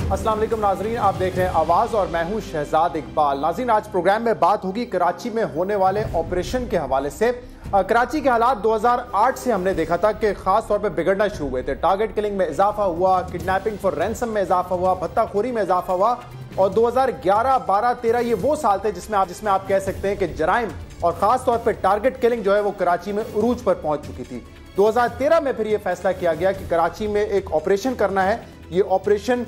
अस्सलाम वालेकुम नाजरीन, आप देख रहे हैं आवाज़ और मैं हूं शहजाद इकबाल। नाजरीन, आज प्रोग्राम में बात होगी कराची में होने वाले ऑपरेशन के हवाले से। कराची के हालात 2008 से हमने देखा था कि खास तौर पे बिगड़ना शुरू हुए थे। टारगेट किलिंग में इजाफा हुआ, किडनैपिंग फॉर रैंसम में इजाफा हुआ, भत्ताखोरी में इजाफा हुआ और 2011, 12, 13 ये वो साल थे जिसमें आप कह सकते हैं कि जराइम और खास तौर पर टारगेट किलिंग जो है वो कराची में उरूज पर पहुंच चुकी थी। 2013 में फिर यह फैसला किया गया कि कराची में एक ऑपरेशन करना है। ये ऑपरेशन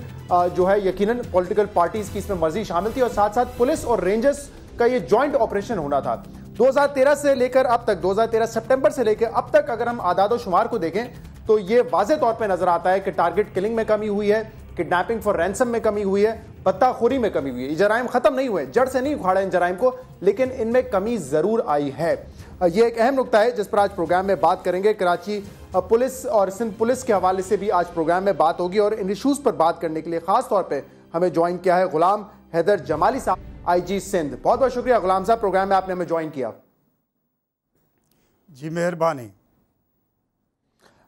जो है यकीनन पॉलिटिकल पार्टीज की इसमें मर्जी शामिल थी और साथ साथ पुलिस और रेंजर्स का ये जॉइंट ऑपरेशन होना था। 2013 से लेकर अब तक, 2013 सितंबर से लेकर अब तक अगर हम आदाद शुमार को देखें तो ये वाज़े तौर पे नजर आता है कि टारगेट किलिंग में कमी हुई है, किडनैपिंग फॉर रैंसम में कमी हुई है, पत्ताखोरी में कमी हुई है। ये जराइम खत्म नहीं हुए, जड़ से नहीं उखाड़ा इन जराइम को, लेकिन इनमें कमी जरूर आई है। ये एक अहम नुकता है जिस पर आज प्रोग्राम में बात करेंगे। कराची पुलिस और सिंध पुलिस के हवाले से भी आज प्रोग्राम में बात होगी और इन इशूज़ पर बात करने के लिए खास तौर पे हमें ज्वाइन किया है गुलाम हैदर जमाली साहब, आईजी सिंध। बहुत बहुत शुक्रिया गुलाम साहब, प्रोग्राम में आपने हमें ज्वाइन किया। जी मेहरबानी।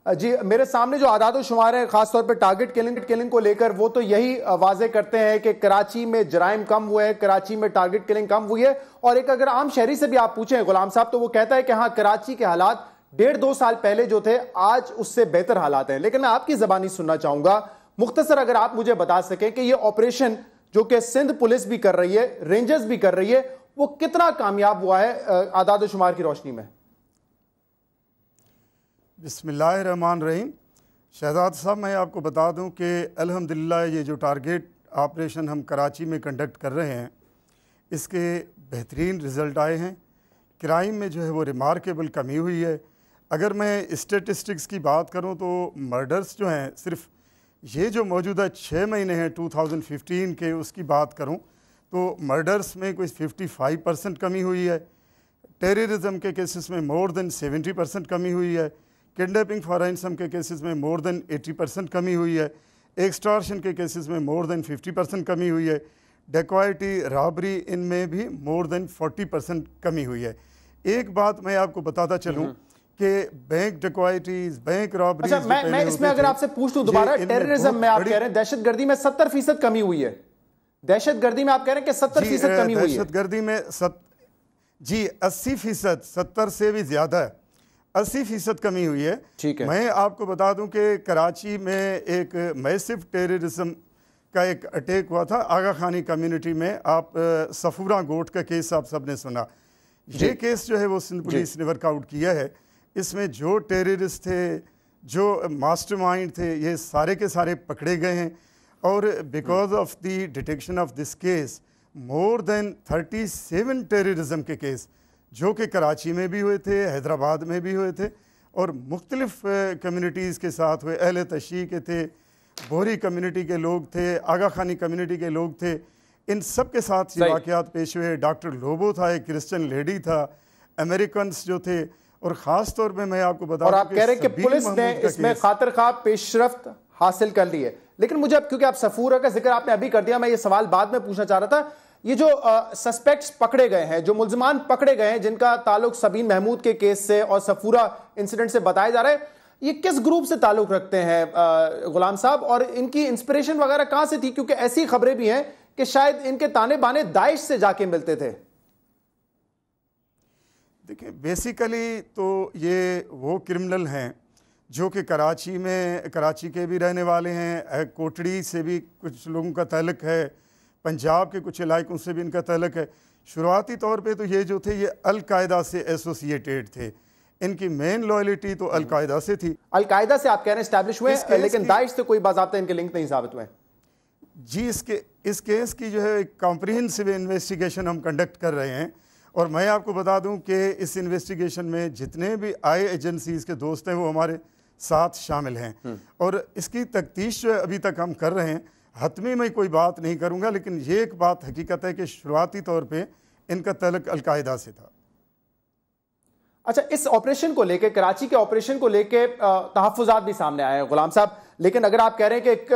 जी, मेरे सामने जो आदाद शुमार है खास तौर पे टारगेट किलिंग को लेकर, वो तो यही वाजे करते हैं कि कराची में जराइम कम हुए हैं, कराची में टारगेट किलिंग कम हुई है। और एक अगर आम शहरी से भी आप पूछें गुलाम साहब, तो वो कहता है कि हाँ, कराची के हालात 1.5-2 साल पहले जो थे आज उससे बेहतर हालात हैं। लेकिन मैं आपकी जबानी सुनना चाहूंगा, मुख्तसर अगर आप मुझे बता सकें कि ये ऑपरेशन जो कि सिंध पुलिस भी कर रही है, रेंजर्स भी कर रही है, वो कितना कामयाब हुआ है आदाद शुमार की रोशनी में? बिस्मिल्लाहिर्रहमानिर्रहीम। शहजाद साहब, मैं आपको बता दूं कि अल्हम्दुलिल्लाह ये जो टारगेट ऑपरेशन हम कराची में कंडक्ट कर रहे हैं, इसके बेहतरीन रिज़ल्ट आए हैं। क्राइम में जो है वो रिमार्केबल कमी हुई है। अगर मैं स्टेटिस्टिक्स की बात करूं तो मर्डर्स जो हैं, सिर्फ ये जो मौजूदा 6 महीने हैं 2015 के, उसकी बात करूं तो मर्डर्स में कोई 55% कमी हुई है। टेररिज्म के केसेस में मोर देन 70% कमी हुई है। किडनैपिंग फॉर रैंसम के केसेस में मोर देन 80% कमी हुई है। एक्सटॉर्शन के केसेस में मोर देन 50% कमी हुई है। डेकॉयटी, रॉबरी, इनमें भी मोर देन 40% कमी हुई है। एक बात मैं आपको बताता चलूं कि बैंक डेकॉयटीज, बैंक रॉबरीज, अच्छा, मैं इसमें अगर आपसे पूछ लूं दोबारा, टेररिज्म में आप कह रहे हैं, दहशतगर्दी में 70% कमी हुई है। दहशतगर्दी में आप कह रहे हैं कि 70% कमी हुई है। दहशतगर्दी में जी 80%, 70 से भी ज्यादा है, 80% कमी हुई है। ठीक है। मैं आपको बता दूं कि कराची में एक मैसिव टेररिज्म का एक अटैक हुआ था आगा खानी कम्युनिटी में। आप सफूरा गोट का केस आप सबने सुना। ये केस जो है वो सिंध पुलिस ने वर्कआउट किया है। इसमें जो टेररिस्ट थे, जो मास्टरमाइंड थे, ये सारे के सारे पकड़े गए हैं। और because of the detection of this case, more than 37 terrorism के केस जो कि कराची में भी हुए थे, हैदराबाद में भी हुए थे और मुख्तलिफ कम्युनिटीज़ के साथ हुए। अहले तशी के थे, बोहरी कम्युनिटी के लोग थे, आगा खानी कम्युनिटी के लोग थे। इन सब के साथ ये वाक़यात पेश हुए। डॉक्टर लोबो था, एक क्रिश्चियन लेडी था, अमेरिकन जो थे। और ख़ास तौर पे मैं आपको बता और आप कह रहे हैं कि पुलिस ने इसमें खातिर खा पेशरफ्त हासिल कर ली है। लेकिन मुझे अब, क्योंकि आप सफूरा का जिक्र आपने अभी कर दिया, मैं ये सवाल बाद में पूछना चाह रहा था। ये जो सस्पेक्ट्स पकड़े गए हैं, जो मुल्जिमान पकड़े गए हैं, जिनका ताल्लुक सबीन महमूद के केस से और सफूरा इंसिडेंट से बताया जा रहा है, ये किस ग्रुप से ताल्लुक रखते हैं गुलाम साहब, और इनकी इंस्पिरेशन वगैरह कहां से थी? क्योंकि ऐसी खबरें भी हैं कि शायद इनके ताने बाने दाइश से जाके मिलते थे। देखिए, बेसिकली तो ये वो क्रिमिनल हैं जो कि कराची के भी रहने वाले हैं। कोटड़ी से भी कुछ लोगों का ताल्लुक है, पंजाब के कुछ इलाकों से भी इनका ताल्लुक है। शुरुआती तौर पे तो ये जो थे ये अलकायदा से एसोसिएटेड थे। इनकी मेन लॉयल्टी तो अलकायदा से थी। अलकायदा से आप कह रहे हैं एस्टैब्लिश हुए, लेकिन दाइश से कोई बाज़ाब्ता इनके लिंक नहीं साबित हुए। जी, इस केस की जो है कॉम्प्रिहेंसिव इन्वेस्टिगेशन हम कंडक्ट कर रहे हैं। और मैं आपको बता दूं कि इस इन्वेस्टिगेशन में जितने भी आई एजेंसीज के दोस्त हैं वो हमारे साथ शामिल हैं। और इसकी तफ्तीश जो है अभी तक हम कर रहे हैं। हतमी में कोई बात नहीं करूंगा, लेकिन ये एक बात हकीकत है कि शुरुआती तौर पे इनका ताल्लुक अलकायदा से था। अच्छा, इस ऑपरेशन को लेके, कराची के ऑपरेशन को लेके तहफ्फुज़ात भी सामने आए हैं गुलाम साहब, लेकिन अगर आप कह रहे हैं कि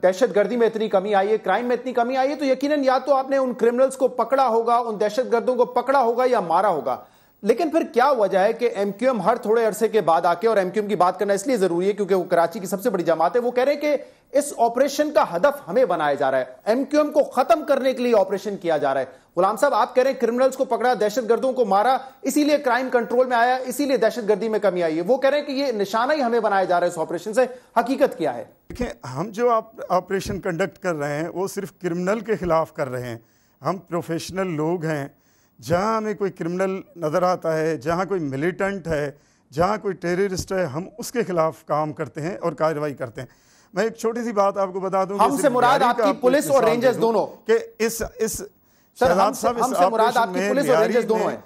दहशतगर्दी में इतनी कमी आई है, क्राइम में इतनी कमी आई है, तो यकीनन या तो आपने उन क्रिमिनल्स को पकड़ा होगा, उन दहशतगर्दों को पकड़ा होगा या मारा होगा। लेकिन फिर क्या वजह है कि एमक्यूएम हर थोड़े अरसे के बाद आके, और एमक्यूएम की बात करना इसलिए जरूरी है क्योंकि वो कराची की सबसे बड़ी जमात है, वो कह रहे हैं कि इस ऑपरेशन का हदफ हमें बनाया जा रहा है, एमक्यूएम को खत्म करने के लिए ऑपरेशन किया जा रहा है। गुलाम साहब, आप कह रहे हैं क्रिमिनल्स को पकड़ा, दहशतगर्दों को मारा, इसीलिए क्राइम कंट्रोल में आया, इसीलिए दहशतगर्दी में कमी आई है। वो कह रहे हैं कि ये निशाना ही हमें बनाया जा रहा है इस ऑपरेशन से। हकीकत क्या है? देखिए, हम जो ऑपरेशन कंडक्ट कर रहे हैं वो सिर्फ क्रिमिनल के खिलाफ कर रहे हैं। हम प्रोफेशनल लोग हैं। जहाँ हमें कोई क्रिमिनल नज़र आता है, जहाँ कोई मिलिटेंट है, जहाँ कोई टेररिस्ट है, हम उसके खिलाफ काम करते हैं और कार्रवाई करते हैं। मैं एक छोटी सी बात आपको बता दूं, हमसे मुराद आपकी पुलिस और रेंजर्स दोनों कि इस हमसे मुराद आपकी पुलिस और रेंजर्स दोनों हैं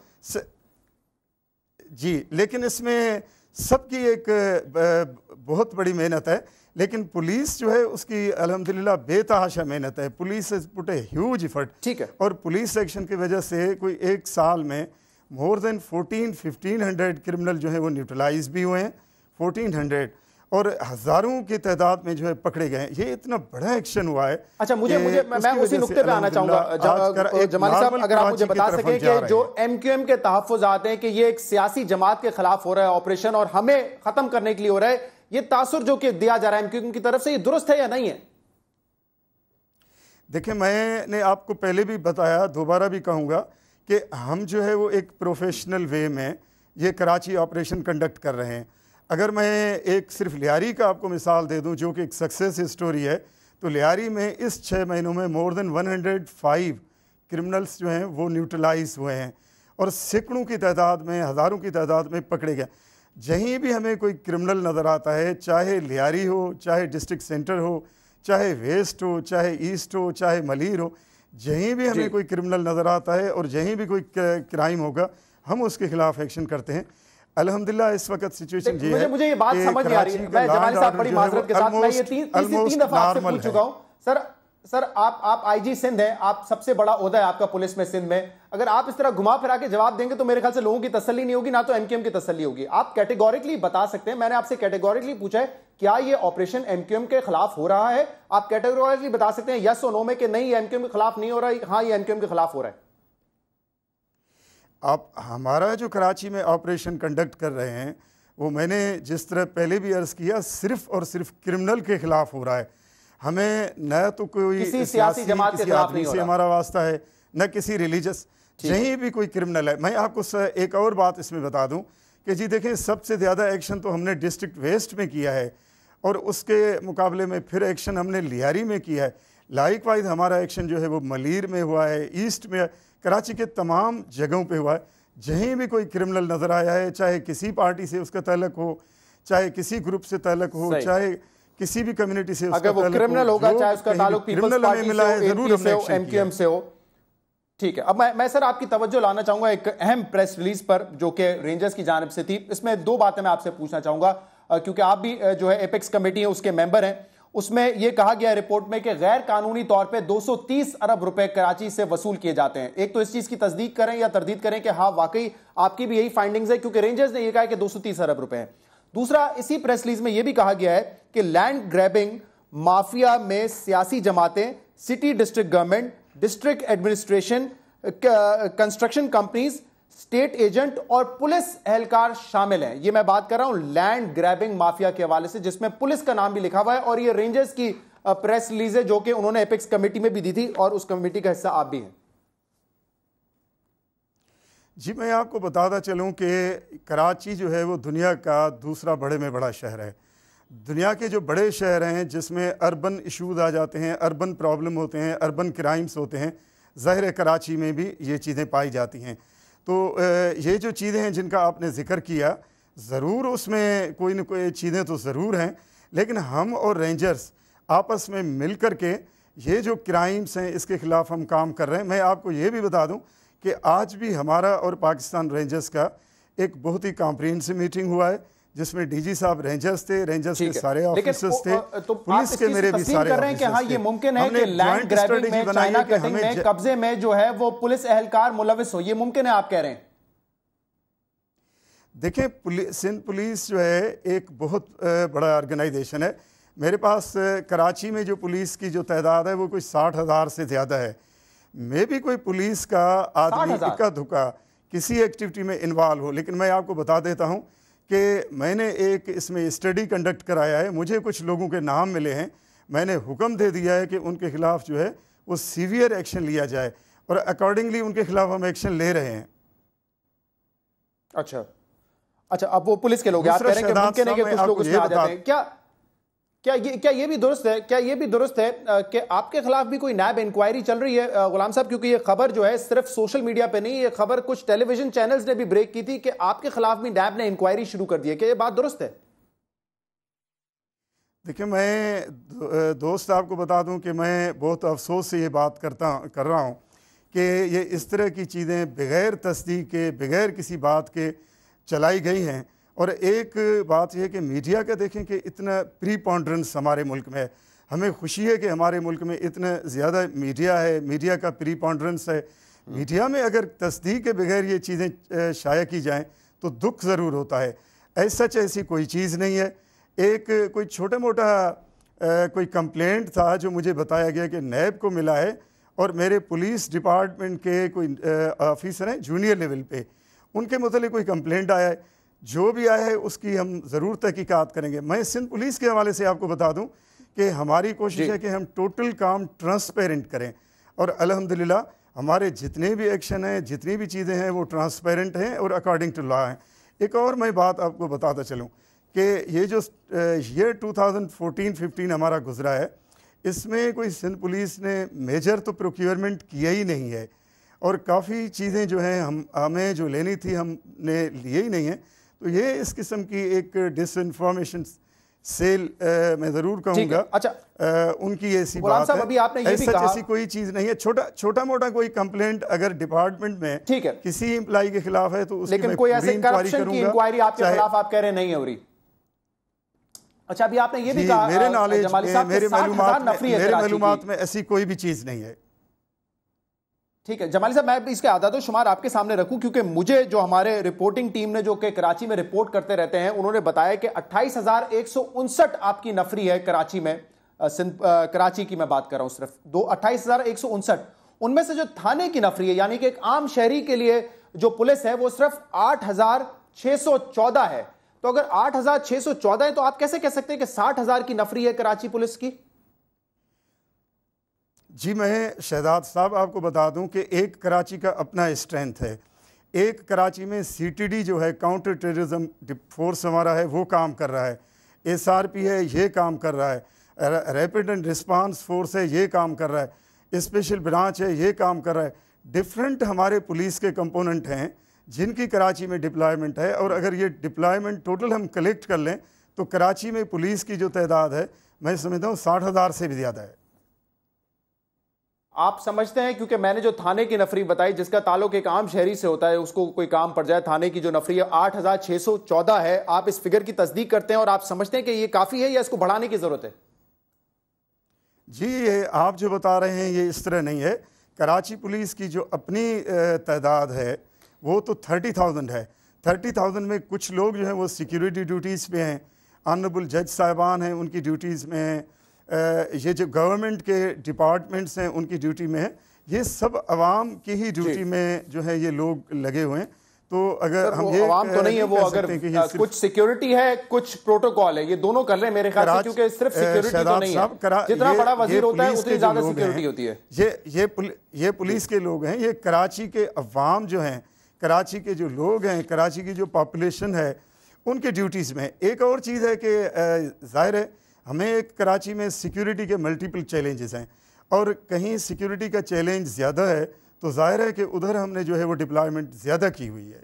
जी। लेकिन इसमें सबकी एक बहुत बड़ी मेहनत है, लेकिन पुलिस जो है उसकी अल्हम्दुलिल्लाह बेतहाशा मेहनत है। Police has put a huge effort, ठीक है। और पुलिस एक्शन की वजह से कोई एक साल में मोर देन 1400-1500 क्रिमिनल जो है वो न्यूट्रलाइज भी हुए हैं, 1400, और हजारों की तादाद में जो है पकड़े गए हैं। ये इतना बड़ा एक्शन हुआ है। अच्छा, मैं उसी नुक्ते पे आना चाहूंगा जमाली साहब, अगर आप मुझे बता सकें कि जो एमक्यूएम के तहफ्फुज़ात हैं कि ये एक सियासी जमात के खिलाफ हो रहा है ऑपरेशन और हमें खत्म करने के लिए हो रहा है, ये तासुर जो कि दिया जा रहा है एमक्यूएम की तरफ से, ये दुरुस्त है या नहीं है? देखिए, मैंने आपको पहले भी बताया, दोबारा भी कहूँगा कि हम जो है वो एक प्रोफेशनल वे में ये कराची ऑपरेशन कंडक्ट कर रहे हैं। अगर मैं एक सिर्फ लियारी का आपको मिसाल दे दूं जो कि एक सक्सेस स्टोरी है, तो लियारी में इस 6 महीनों में मोर देन 105 क्रिमिनल्स जो हैं वो न्यूट्रलाइज हुए हैं, और सैकड़ों की तादाद में, हज़ारों की तादाद में पकड़े गए। जहीं भी हमें कोई क्रिमिनल नज़र आता है, चाहे लियारी हो, चाहे डिस्ट्रिक्ट सेंटर हो, चाहे वेस्ट हो, चाहे ईस्ट हो, चाहे मलीर हो, जहीं भी हमें कोई क्रिमिनल नज़र आता है और जहीं भी कोई क्राइम होगा, हम उसके खिलाफ एक्शन करते हैं। अल्हम्दुलिल्लाह इस वक्त सिचुएशन ये है। मुझे ये बात समझ नहीं आ रही है। मैं जमाली साहब बड़ी माजरत के साथ मैं ये तीन दफा आपसे पूछ चुका हूं। सर आप आईजी सिंध हैं, आप सबसे बड़ा ओहदा है आपका पुलिस में सिंध में। अगर आप इस तरह घुमा फिरा के जवाब देंगे तो मेरे ख्याल से लोगों की तसल्ली नहीं होगी, ना तो एमक्यूएम की तसल्ली होगी। आप कैटेगोरिकली बता सकते हैं, मैंने आपसे कैटेगोरिकली पूछा है क्या ये ऑपरेशन एमक्यूएम के खिलाफ हो रहा है? आप कैटेगोरिकली बता सकते हैं यस और नो में कि नहीं, एमक्यूएम के खिलाफ नहीं हो रहा है, हाँ ये एमक्यूएम के खिलाफ हो रहा है। आप हमारा जो कराची में ऑपरेशन कंडक्ट कर रहे हैं वो मैंने जिस तरह पहले भी अर्ज़ किया, सिर्फ और सिर्फ क्रिमिनल के खिलाफ हो रहा है। हमें न तो कोई सियासी जमात के खिलाफ नहीं हो रहा, हमारा वास्ता है, न किसी रिलीजियस, कहीं भी कोई क्रिमिनल है। मैं आपको एक और बात इसमें बता दूं कि जी देखें, सबसे ज़्यादा एक्शन तो हमने डिस्ट्रिक्ट वेस्ट में किया है, और उसके मुकाबले में फिर एक्शन हमने लियारी में किया है। लाइक वाइज हमारा एक्शन जो है वो मलीर में हुआ है, ईस्ट में, कराची के तमाम जगहों पे हुआ है। जहीं भी कोई क्रिमिनल नज़र आया है, चाहे किसी पार्टी से उसका ताल्लुक हो, चाहे किसी ग्रुप से ताल्लुक हो, चाहे किसी भी कम्युनिटी से उसका ताल्लुक हो, क्रिमिनल होगा, चाहे उसका ताल्लुक पीपल्स पार्टी मिला है, जरूर हमने एमक्यूएम से हो। ठीक है, अब मैं सर आपकी तवज्जो लाना चाहूंगा एक अहम प्रेस रिलीज पर जो कि रेंजर्स की जानिब से थी। इसमें दो बातें मैं आपसे पूछना चाहूंगा, क्योंकि आप भी जो है एपेक्स कमेटी है उसके मेंबर हैं। उसमें यह कहा गया रिपोर्ट में कि गैर कानूनी तौर पे 230 अरब रुपए कराची से वसूल किए जाते हैं। एक तो इस चीज की तस्दीक करें या तरदीद करें कि हाँ वाकई आपकी भी यही फाइंडिंग्स है, क्योंकि रेंजर्स ने यह कहा कि 230 अरब रुपए हैं। दूसरा, इसी प्रेस रिलीज में यह भी कहा गया है कि लैंड ग्रैबिंग माफिया में सियासी जमातें, city district government, district administration, construction companies, state agent और पुलिस एहलकार शामिल हैं। ये मैं बात कर रहा हूं लैंड ग्रैबिंग माफिया के हवाले से, जिसमें पुलिस का नाम भी लिखा हुआ है, और ये रेंजर्स की प्रेस रिलीज है जो कि उन्होंने एपेक्स कमेटी में भी दी थी, और उस कमेटी का हिस्सा आप भी हैं। जी, मैं आपको बताता चलूं कि कराची जो है वो दुनिया का दूसरा बड़े में बड़ा शहर है। दुनिया के जो बड़े शहर हैं जिसमें अर्बन इशूज़ आ जाते हैं, अर्बन प्रॉब्लम होते हैं, अर्बन क्राइम्स होते हैं, ज़ाहिर है कराची में भी ये चीज़ें पाई जाती हैं। तो ये जो चीज़ें हैं जिनका आपने ज़िक्र किया, ज़रूर उसमें कोई न कोई चीज़ें तो ज़रूर हैं, लेकिन हम और रेंजर्स आपस में मिल कर के ये जो क्राइम्स हैं इसके ख़िलाफ़ हम काम कर रहे हैं। मैं आपको ये भी बता दूं कि आज भी हमारा और पाकिस्तान रेंजर्स का एक बहुत ही कॉम्प्रिहेंसिव मीटिंग हुआ है, जिसमें डीजी साहब रेंजर्स थे, रेंजर्स के सारे ऑफिसर्स थे, तो पुलिस के मेरे भी सारे कर रहे हैं कि हाँ ये मुमकिन है कि लैंड ग्रैबिंग में, चाइना कटिंग में, कब्जे में जो है वो पुलिस एहलकार मुलविस हो, ये मुमकिन है आप कह रहे हैं? देखिए, सिंध पुलिस जो है एक बहुत बड़ा ऑर्गेनाइजेशन है। मेरे पास कराची में जो पुलिस की जो तादाद है वो कोई 60,000 से ज़्यादा है। मे भी कोई पुलिस का आदमी इक्का दुक्का किसी एक्टिविटी में इन्वॉल्व हो। लेकिन मैं आपको बता देता हूँ कि मैंने एक इसमें स्टडी कंडक्ट कराया है, मुझे कुछ लोगों के नाम मिले हैं, मैंने हुक्म दे दिया है कि उनके खिलाफ जो है वो सीवियर एक्शन लिया जाए और अकॉर्डिंगली उनके खिलाफ हम एक्शन ले रहे हैं। अच्छा, अब वो पुलिस के लोग हैं, आप कह रहे हैं कि मुमकिन है कि कुछ लोग उसमें आ जाते हैं। क्या ये भी दुरुस्त है, कि आपके खिलाफ भी कोई नैब इंक्वायरी चल रही है गुलाम साहब? क्योंकि ये खबर जो है सिर्फ सोशल मीडिया पे नहीं, ये खबर कुछ टेलीविजन चैनल्स ने भी ब्रेक की थी कि आपके खिलाफ भी नैब ने इंक्वायरी शुरू कर दी है। क्या ये बात दुरुस्त है? देखिए, मैं दोस्त आपको बता दूं कि मैं बहुत अफसोस से ये बात कर रहा हूं कि ये इस तरह की चीज़ें बग़ैर तस्दीक के, बग़ैर किसी बात के चलाई गई हैं। और एक बात यह कि मीडिया का देखें कि इतना प्रीपॉन्डरेंस हमारे मुल्क में है। हमें खुशी है कि हमारे मुल्क में इतना ज़्यादा मीडिया है, मीडिया का प्रीपॉन्डरेंस है। मीडिया में अगर तस्दीक के बगैर ये चीज़ें शाया की जाएं तो दुख ज़रूर होता है। ऐसी कोई चीज़ नहीं है। एक कोई छोटा मोटा कोई कंप्लेंट था जो मुझे बताया गया कि नैब को मिला है और मेरे पुलिस डिपार्टमेंट के कोई ऑफिसर हैं जूनियर लेवल पे, उनके मतलब कोई कंप्लेंट आया है। जो भी आया है उसकी हम ज़रूर तहकीकात करेंगे। मैं सिंध पुलिस के हवाले से आपको बता दूं कि हमारी कोशिश है कि हम टोटल काम ट्रांसपेरेंट करें और अल्हम्दुलिल्लाह हमारे जितने भी एक्शन हैं, जितनी भी चीज़ें हैं वो ट्रांसपेरेंट हैं और अकॉर्डिंग टू लॉ हैं। एक और मैं बात आपको बताता चलूँ कि ये जो ईयर 2014-15 हमारा गुजरा है, इसमें कोई सिंध पुलिस ने मेजर तो प्रोक्योरमेंट किया ही नहीं है और काफ़ी चीज़ें जो हैं हमें जो लेनी थी हमने लिए ही नहीं है। तो ये इस किस्म की एक डिसइंफॉर्मेशन सेल मैं ज़रूर कहूँगा। अच्छा, उनकी ऐसी बात है, अभी आपने ये भी कहा ऐसी कोई चीज़ नहीं है। छोटा मोटा कोई कंप्लेंट अगर डिपार्टमेंट में ठीक है किसी एम्प्लॉय के खिलाफ है तो उसकी लेकिन कोई ऐसे करप्शन की इंक्वायरी आपके खिलाफ आप कह रहे नहीं हो रही। अच्छा, अभी आपने ये भी कहा मेरे नॉलेज में, मेरे मालूमात में ऐसी कोई भी चीज़ नहीं है। ठीक है जमाली साहब, मैं इसके आदाद शुमार आपके सामने रखूं क्योंकि मुझे जो हमारे रिपोर्टिंग टीम ने जो कि कराची में रिपोर्ट करते रहते हैं उन्होंने बताया कि 28,159 आपकी नफरी है कराची में। कराची की मैं बात कर रहा हूं, सिर्फ 28,159। उनमें से जो थाने की नफरी है यानी कि एक आम शहरी के लिए जो पुलिस है वो सिर्फ 8,614 है। तो अगर 8,614 है तो आप कैसे कह सकते हैं कि 60,000 की नफरी है कराची पुलिस की? जी, मैं शहजाद साहब आपको बता दूं कि एक कराची का अपना स्ट्रेंथ है। एक कराची में सीटीडी जो है, काउंटर टेररिज्म फोर्स हमारा है, वो काम कर रहा है। एसआरपी है, ये काम कर रहा है। रैपिड एंड रिस्पांस फोर्स है, ये काम कर रहा है। स्पेशल ब्रांच है, ये काम कर रहा है। डिफरेंट हमारे पुलिस के कंपोनेंट हैं जिनकी कराची में डिप्लॉयमेंट है। और अगर ये डिप्लॉयमेंट टोटल हम कलेक्ट कर लें तो कराची में पुलिस की जो तादाद है मैं समझता हूँ 60,000 से भी ज़्यादा है। आप समझते हैं, क्योंकि मैंने जो थाने की नफरी बताई जिसका ताल्लुक एक आम शहरी से होता है, उसको कोई काम पड़ जाए, थाने की जो नफरी है 8,614 है, आप इस फिगर की तस्दीक करते हैं और आप समझते हैं कि ये काफ़ी है या इसको बढ़ाने की ज़रूरत है? जी, ये आप जो बता रहे हैं ये इस तरह नहीं है। कराची पुलिस की जो अपनी तादाद है वो तो 30,000 है। 30,000 में कुछ लोग जो हैं वो सिक्योरिटी ड्यूटीज़ पे हैं, ऑनरेबल जज साहिबान हैं उनकी ड्यूटीज़ में हैं, ये जो गवर्नमेंट के डिपार्टमेंट्स हैं उनकी ड्यूटी में है। ये सब अवाम की ही ड्यूटी में जो है ये लोग लगे हुए हैं। तो अगर हम ये अवाम तो नहीं है, वो अगर कुछ सिक्योरिटी है कुछ प्रोटोकॉल है, ये दोनों कर रहे हैं मेरे ख्याल से, क्योंकि सिर्फ सिक्योरिटी तो नहीं है। जितना बड़ा वजीर होता है उतनी ज्यादा सिक्योरिटी होती है। ये पुलिस के लोग हैं, ये कराची के अवाम जो हैं, कराची के जो लोग हैं, कराची की जो पॉपुलेशन है उनके ड्यूटीज़ में। एक और चीज़ है कि ज़ाहिर है हमें एक कराची में सिक्योरिटी के मल्टीपल चैलेंजेस हैं और कहीं सिक्योरिटी का चैलेंज ज़्यादा है तो जाहिर है कि उधर हमने जो है वो डिप्लॉयमेंट ज़्यादा की हुई है।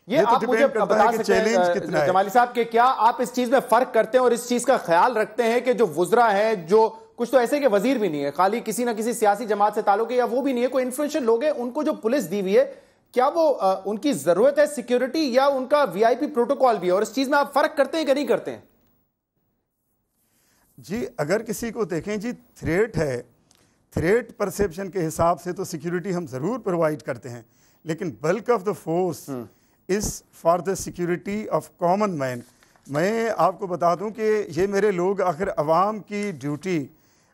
ये आप तो मुझे बता सकते हैं जमाली साहब कि क्या आप इस चीज़ में फ़र्क करते हैं और इस चीज़ का ख्याल रखते हैं कि जो वुज़रा है, जो कुछ तो ऐसे के वजीर भी नहीं है, खाली किसी ना किसी सियासी जमात से ताल्लुक है, या वो भी नहीं है, कोई इन्फ्लुएंशियल लोग हैं, उनको जो पुलिस दी हुई है, क्या वो उनकी ज़रूरत है सिक्योरिटी या उनका वीआईपी प्रोटोकॉल भी है? और इस चीज़ में आप फ़र्क करते हैं कि नहीं करते हैं? जी, अगर किसी को देखें जी, थ्रेट है, थ्रेट परसेप्शन के हिसाब से तो सिक्योरिटी हम ज़रूर प्रोवाइड करते हैं, लेकिन bulk of the force is for the security of common man. मैं आपको बता दूं कि ये मेरे लोग आखिर अवाम की ड्यूटी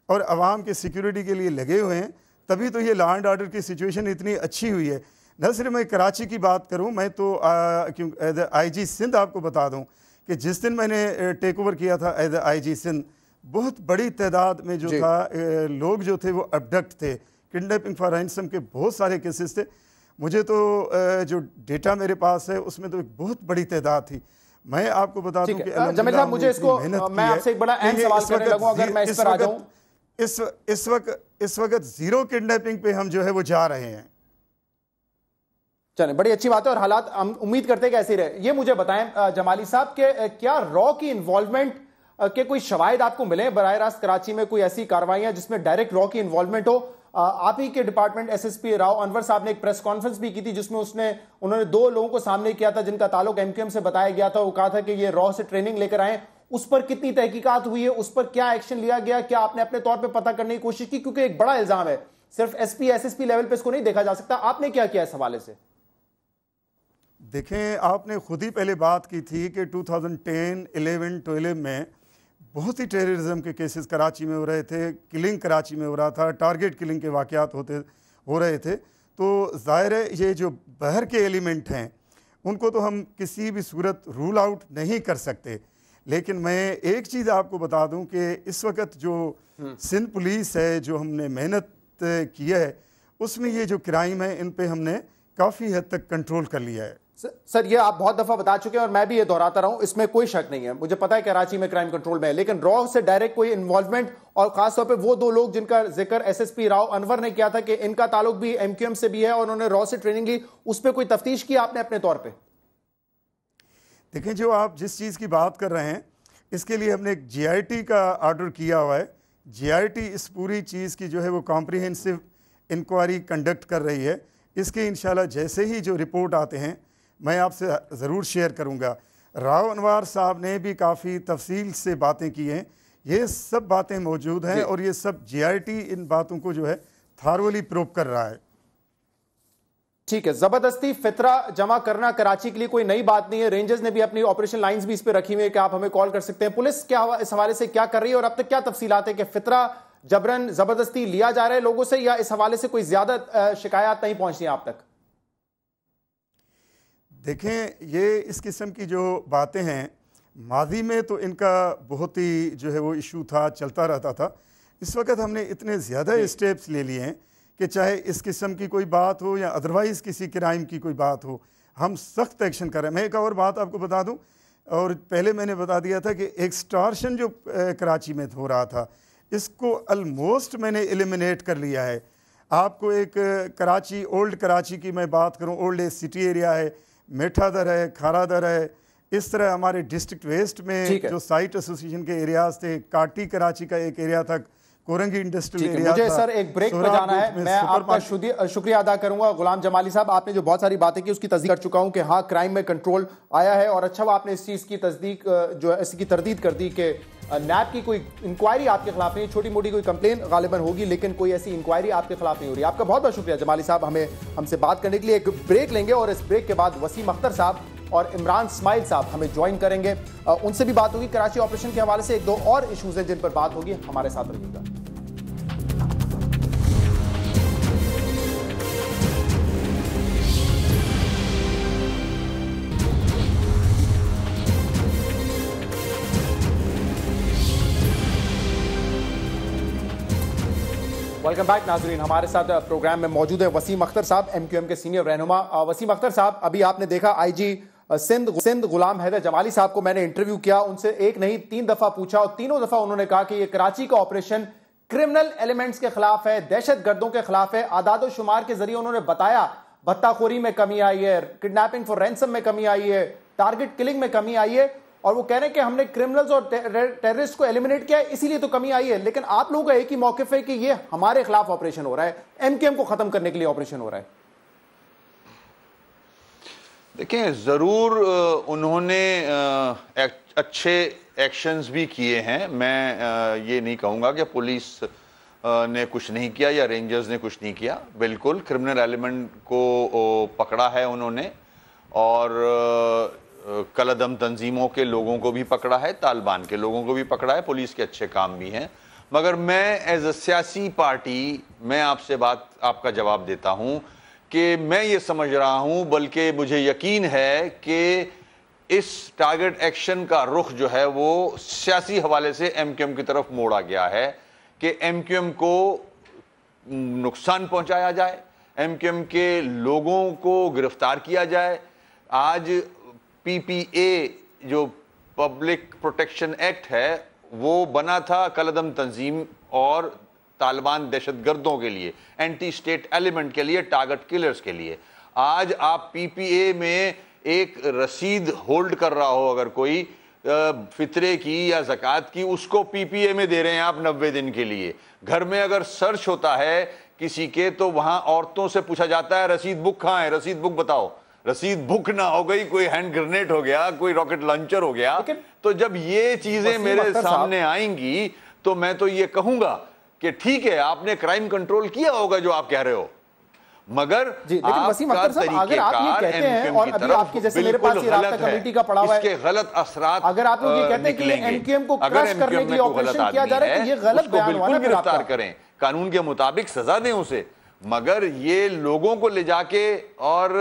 और अवाम के सिक्योरिटी के लिए लगे हुए हैं, तभी तो ये लॉ एंड ऑर्डर की सिचुएशन इतनी अच्छी हुई है। न सिर्फ मैं कराची की बात करूं, मैं तो क्यों एज IG सिंध आपको बता दूं कि जिस दिन मैंने टेक ओवर किया था एज IG सिंध, बहुत बड़ी तादाद में जो था लोग जो थे वो अबडक्ट थे, किडनैपिंग फॉर रैंसम के बहुत सारे केसेस थे। मुझे तो जो डेटा मेरे पास है उसमें तो एक बहुत बड़ी तादाद थी। मैं आपको बता दूं कि जमील साहब, मुझे इसको मैं आपसे एक बड़ा अहम सवाल करने लगूं, अगर मैं इस पर आ जाऊं। इस वक्त जीरो किडनैपिंग पे हम जो है वो जा रहे हैं। चलें, बड़ी अच्छी बात है और हालात हम उम्मीद करते हैं कि ऐसे ही रहे। ये मुझे बताएं जमाली साहब के क्या रॉ की इन्वॉल्वमेंट के कोई शवाहिद आपको मिले बराह रास्त कराची में, कोई ऐसी कार्रवाइयां जिसमें डायरेक्ट रॉ की इन्वॉल्वमेंट हो? आप ही के डिपार्टमेंट SSP राव अनवर साहब ने एक प्रेस कॉन्फ्रेंस भी की थी जिसमें उन्होंने 2 लोगों को सामने किया था जिनका ताल्लुक MQM से बताया गया था। वो कहा था कि ये रॉ से ट्रेनिंग लेकर आए। उस पर कितनी तहकीकात हुई है, उस पर क्या एक्शन लिया गया, क्या आपने अपने तौर पर पता करने की कोशिश की? क्योंकि एक बड़ा इल्जाम है, सिर्फ SP SSP लेवल पे इसको नहीं देखा जा सकता। आपने क्या किया इस हवाले से? देखें, आपने खुद ही पहले बात की थी कि 2010, 11, 12 में बहुत ही टेररिज्म के केसेस कराची में हो रहे थे, किलिंग कराची में हो रहा था, टारगेट किलिंग के वाक़यात हो रहे थे। तो ज़ाहिर है ये जो बाहर के एलिमेंट हैं उनको तो हम किसी भी सूरत रूल आउट नहीं कर सकते। लेकिन मैं एक चीज़ आपको बता दूं कि इस वक्त जो सिंध पुलिस है, जो हमने मेहनत की है, उसमें ये जो क्राइम है इन पे हमने काफ़ी हद तक कंट्रोल कर लिया है। सर, ये आप बहुत दफा बता चुके हैं और मैं भी ये दोहराता रहा हूं, इसमें कोई शक नहीं है। मुझे पता है कराची में क्राइम कंट्रोल में है, लेकिन रॉ से डायरेक्ट कोई इन्वॉल्वमेंट, और खासतौर पे वो 2 लोग जिनका जिक्र SSP राव अनवर ने किया था कि इनका ताल्लुक भी MQM से भी है और उन्होंने रॉ से ट्रेनिंग ली, उस पर कोई तफ्तीश की आपने अपने तौर पर? देखें, जो आप जिस चीज़ की बात कर रहे हैं इसके लिए हमने एक GIT का ऑर्डर किया हुआ है। GIT इस पूरी चीज़ की जो है वो कॉम्प्रिहेंसिव इंक्वायरी कंडक्ट कर रही है। इसके इंशाल्लाह जैसे ही जो रिपोर्ट आते हैं मैं आपसे ज़रूर शेयर करूंगा। राव अनवर साहब ने भी काफ़ी तफसील से बातें की हैं, ये सब बातें मौजूद हैं और ये सब GIT इन बातों को जो है थारोली प्रूव कर रहा है। ठीक है, जबरदस्ती फितरा जमा करना कराची के लिए कोई नई बात नहीं है। रेंजर्स ने भी अपनी ऑपरेशन लाइंस भी इस पर रखी हुई है कि आप हमें कॉल कर सकते हैं। पुलिस क्या इस हवाले से क्या कर रही है और अब तक क्या तफसीलात है कि फितरा जबरन जबरदस्ती लिया जा रहा है लोगों से, या इस हवाले से कोई ज्यादा शिकायत नहीं पहुंची आप तक? देखें, ये इस किस्म की जो बातें हैं माजी में तो इनका बहुत ही जो है वो इशू था, चलता रहता था। इस वक्त हमने इतने ज़्यादा स्टेप्स ले लिए हैं कि चाहे इस किस्म की कोई बात हो या अदरवाइज़ किसी क्राइम की कोई बात हो, हम सख्त एक्शन कर रहे हैं। मैं एक और बात आपको बता दूं, और पहले मैंने बता दिया था कि एक्सटॉर्शन जो कराची में हो रहा था इसको ऑलमोस्ट मैंने एलिमिनेट कर लिया है। आपको एक कराची, ओल्ड कराची की मैं बात करूं, ओल्ड सिटी एरिया है, मेठादर है, खारादर है, इस तरह हमारे डिस्ट्रिक्ट वेस्ट में जो साइट एसोसिएशन के एरियाज थे, काटी कराची का एक एरिया था, कोरंगी इंडस्ट्रियल एरिया। मुझे सर एक ब्रेक पे जाना है, मैं आपका शुक्रिया अदा करूंगा। गुलाम जमाली साहब, आपने जो बहुत सारी बातें की उसकी तस्दीक कर चुका हूं कि हाँ, क्राइम में कंट्रोल आया है, और अच्छा आपने इस चीज़ की तस्दीक जो है इसकी तरदीद कर दी कि नैब की कोई इंक्वायरी आपके खिलाफ नहीं, छोटी मोटी कोई कंप्लेन गालिबन होगी लेकिन कोई ऐसी इंक्वायरी आपके खिलाफ नहीं हो रही। आपका बहुत बहुत शुक्रिया जमाली साहब हमसे बात करने के लिए। एक ब्रेक लेंगे और इस ब्रेक के बाद वसीम अख्तर साहब और इमरान इस्माइल साहब हमें ज्वाइन करेंगे, उनसे भी बात होगी। कराची ऑपरेशन के हवाले से 1-2 और इशूज हैं जिन पर बात होगी, हमारे साथ रहिएगा। वेलकम बैक नाजरीन, हमारे साथ प्रोग्राम में मौजूद है वसीम अख्तर साहब, MQM के सीनियर रहनुमा। वसीम अख्तर साहब, अभी आपने देखा IG सिंध गुलाम हैदर जमाली साहब को मैंने इंटरव्यू किया, उनसे एक नहीं 3 दफा पूछा और तीनों दफा उन्होंने कहा कि ये कराची का ऑपरेशन क्रिमिनल एलिमेंट्स के खिलाफ है, दहशत गर्दों के खिलाफ है। आदाद और शुमार के जरिए उन्होंने बताया भत्ताखोरी में कमी आई है, किडनैपिंग फॉर रैंसम में कमी आई है, टारगेट किलिंग में कमी आई है, और वो कह रहे हैं कि हमने क्रिमिनल्स और टेररिस्ट को एलिमिनेट किया है, इसीलिए तो कमी आई है। लेकिन आप लोगों का एक ही मौकिफ है कि ये हमारे खिलाफ ऑपरेशन हो रहा है, MQM को खत्म करने के लिए ऑपरेशन हो रहा है। देखें, जरूर उन्होंने अच्छे एक्शंस भी किए हैं। मैं ये नहीं कहूँगा कि पुलिस ने कुछ नहीं किया या रेंजर्स ने कुछ नहीं किया। बिल्कुल क्रिमिनल एलिमेंट को पकड़ा है उन्होंने, और कलदम तंजीमों के लोगों को भी पकड़ा है, तालिबान के लोगों को भी पकड़ा है। पुलिस के अच्छे काम भी हैं, मगर मैं एज अ सियासी पार्टी मैं आपका जवाब देता हूं कि मैं ये समझ रहा हूं, बल्कि मुझे यकीन है कि इस टारगेट एक्शन का रुख जो है वो सियासी हवाले से एमक्यूएम की तरफ मोड़ा गया है कि एमक्यूएम को नुकसान पहुंचाया जाए, एमक्यूएम के लोगों को गिरफ्तार किया जाए। आज पीपीए जो पब्लिक प्रोटेक्शन एक्ट है वो बना था कलदम तंजीम और तालिबान दहशतगर्दों के लिए, एंटी स्टेट एलिमेंट के लिए, टारगेट किलर्स के लिए। आज आप पीपीए में एक रसीद होल्ड कर रहा हो अगर कोई फितरे की या ज़कात की, उसको पीपीए में दे रहे हैं आप 90 दिन के लिए। घर में अगर सर्च होता है किसी के तो वहां औरतों से पूछा जाता है रसीद बुक कहां है, रसीद बुक बताओ। रसीद बुक ना हो गई, कोई हैंड ग्रेनेड हो गया, कोई रॉकेट लॉन्चर हो गया। तो जब ये चीजें मेरे सामने आएंगी तो मैं तो ये कहूंगा कि ठीक है आपने क्राइम कंट्रोल किया होगा जो आप कह रहे हो, मगर वसीम अख्तर साहब, अगर आप ये कहते हैं और अभी आपकी जैसे मेरे पास ये राब्ता कमेटी का पड़ा हुआ है, इसके गलत असरात अगर आप लोग ये कहते हैं कि एमक्यूएम को क्रश करने के लिए ऑपरेशन किया जा रहा है तो ये गलत बयान हुआ ना। गिरफ्तार करें, कानून के मुताबिक सजा दें उसे, मगर ये लोगों को ले जाके और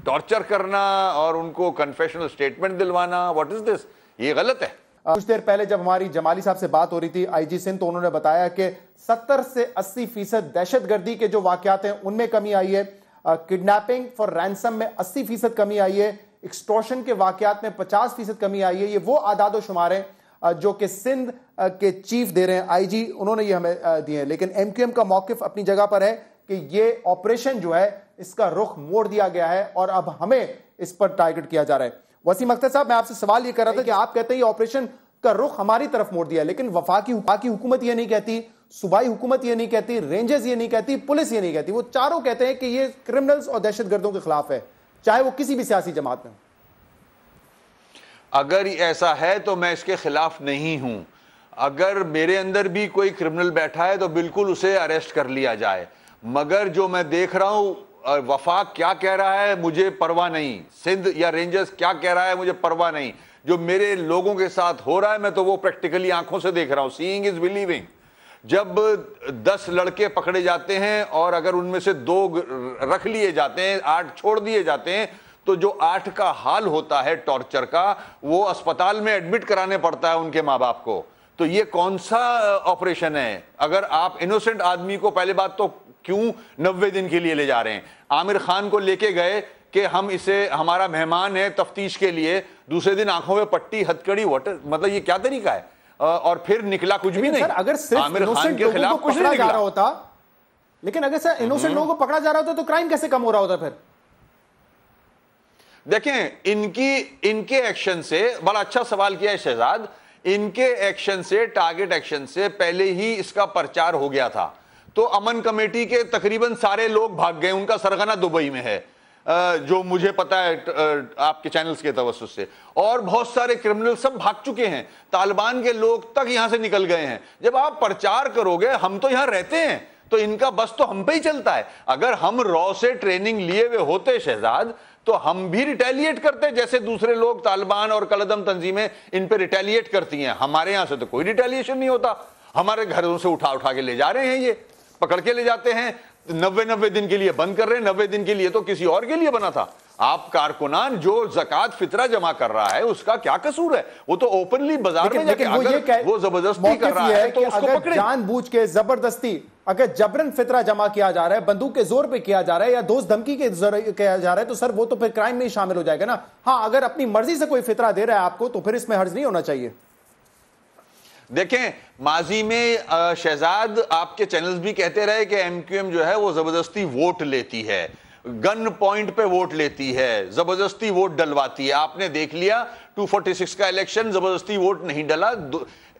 टॉर्चर करना और उनको कन्फेशनल स्टेटमेंट दिलवाना, व्हाट इज दिस, ये गलत है। कुछ देर पहले जब हमारी जमाली साहब से बात हो रही थी आईजी सिंध, तो उन्होंने बताया कि 70 से 80% दहशतगर्दी के जो वाकयात हैं उनमें कमी आई है, किडनैपिंग फॉर रैंसम में 80% कमी आई है, एक्सटॉर्शन के वाकयात में 50% कमी आई है। ये वो आदादो शुमार हैं जो कि सिंध के चीफ दे रहे हैं, आईजी, उन्होंने ये हमें दिए हैं। लेकिन एमक्यूएम का मौकिफ अपनी जगह पर है कि ये ऑपरेशन जो है इसका रुख मोड़ दिया गया है और अब हमें इस पर टारगेट किया जा रहा है। वसीम अख्तर साहब, मैं आपसे सवाल ये कर रहा था कि आप कहते हैं ये ऑपरेशन का रुख हमारी तरफ मोड़ दिया, लेकिन वफाकी हुकूमत ये नहीं कहती, सूबाई हुकूमत ये नहीं कहती, रेंजर्स ये नहीं कहती, पुलिस ये नहीं कहती, वो चारों कहते हैं कि ये क्रिमिनल्स और दहशतगर्दों के खिलाफ है, चाहे वो किसी भी सियासी जमात में। अगर ऐसा है तो मैं इसके खिलाफ नहीं हूं। अगर मेरे अंदर भी कोई क्रिमिनल बैठा है तो बिल्कुल उसे अरेस्ट कर लिया जाए, मगर जो मैं देख रहा हूं वफाक क्या कह रहा है मुझे परवाह नहीं, सिंध या रेंजर्स क्या कह रहा है मुझे परवाह नहीं, जो मेरे लोगों के साथ हो रहा है मैं तो वो प्रैक्टिकली आंखों से देख रहा हूं। Seeing is believing. जब 10 लड़के पकड़े जाते हैं और अगर उनमें से 2 रख लिए जाते हैं, 8 छोड़ दिए जाते हैं, तो जो 8 का हाल होता है टॉर्चर का, वो अस्पताल में एडमिट कराने पड़ता है उनके माँ बाप को। तो ये कौन सा ऑपरेशन है? अगर आप इनोसेंट आदमी को, पहले बात तो क्यों 90 दिन के लिए ले जा रहे हैं? आमिर खान को लेके गए कि हम इसे, हमारा मेहमान है तफ्तीश के लिए, दूसरे दिन आंखों में पट्टी, हथकड़ी, वाटर, मतलब ये क्या तरीका है? और फिर निकला कुछ भी नहीं। अगर सिर्फ आमिर खान के खिलाफ कुछ नहीं निकला होता, लेकिन अगर सर इनोसेंट लोगों को पकड़ा जा रहा होता तो क्राइम कैसे कम हो रहा होता? फिर देखें, इनके एक्शन से, बड़ा अच्छा सवाल किया है शहजाद, इनके एक्शन से, टारगेट एक्शन से पहले ही इसका प्रचार हो गया था। तो अमन कमेटी के तकरीबन सारे लोग भाग गए, उनका सरगना दुबई में है, जो मुझे पता है आपके चैनल्स के तवस्सुस से, और बहुत सारे क्रिमिनल सब भाग चुके हैं, तालिबान के लोग तक यहां से निकल गए हैं। जब आप प्रचार करोगे, हम तो यहां रहते हैं तो इनका बस तो हम पे ही चलता है। अगर हम रॉ से ट्रेनिंग लिए हुए होते शहजाद, तो हम भी रिटेलिएट करते जैसे दूसरे लोग, तालिबान और कलदम तंजीमें इन पे रिटेलिएट करती हैं। हमारे यहां से तो कोई रिटेलिएशन नहीं होता, हमारे घरों से उठा उठा के ले जा रहे हैं, ये पकड़ के ले जाते हैं, 90 दिन के लिए बंद कर रहे हैं। 90 दिन के लिए तो किसी और के लिए बना था। आप कारकुनान जो ज़कात फितरा जमा कर रहा है उसका क्या कसूर है? वो तो ओपनली बाजार में जाके, अगर वो जबरदस्ती कर रहा है तो उसको पकड़े। जानबूझ के जबरदस्ती अगर जबरन फितरा जमा किया जा रहा है, बंदूक के जोर पे किया जा रहा है या दोस्त धमकी के किया जा रहा है, तो सर वो तो फिर क्राइम में ही शामिल हो जाएगा ना। हाँ, अगर अपनी मर्जी से कोई फितरा दे रहा है आपको तो फिर इसमें हर्ज नहीं होना चाहिए। देखें, माजी में शहजाद आपके चैनल्स भी कहते रहे कि एमक्यूएम जो है वो जबरदस्ती वोट लेती है, गन पॉइंट पे वोट लेती है, जबरदस्ती वोट डलवाती है। आपने देख लिया 246 का इलेक्शन, जबरदस्ती वोट नहीं डला,